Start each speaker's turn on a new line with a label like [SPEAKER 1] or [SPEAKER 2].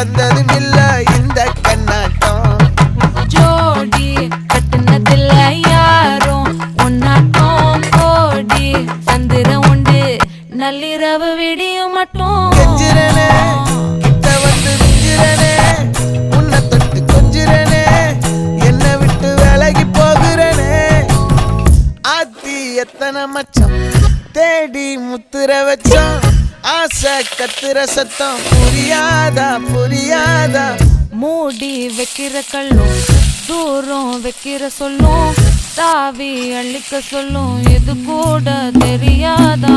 [SPEAKER 1] வந்ததும் இல்ல இந்த கண்ணாட்டம்.
[SPEAKER 2] ஜோடி கட்டுனதில்ல யாரும் ஒன்னாட்டம் கோடி சந்திர உண்டு நள்ளிரவு விடியும் மட்டும்.
[SPEAKER 1] கெஞ்சிரனே கிட்ட வந்து மிஞ்சிரனே உன்னை தொட்டு கொஞ்சிரனே என்னை விட்டு விலகி போகிறனே. ஆத்தி எத்தனை மச்சம் தேடி முத்துற வச்சோம் ஆசை கத்துற சத்தம் புரியாதா புரியாதா.
[SPEAKER 2] மூடி வைக்கிற கல்லும் தூரம் வைக்கிற சொல்லும் தாவி அள்ளிக்க சொல்லும் இது கூட தெரியாதா.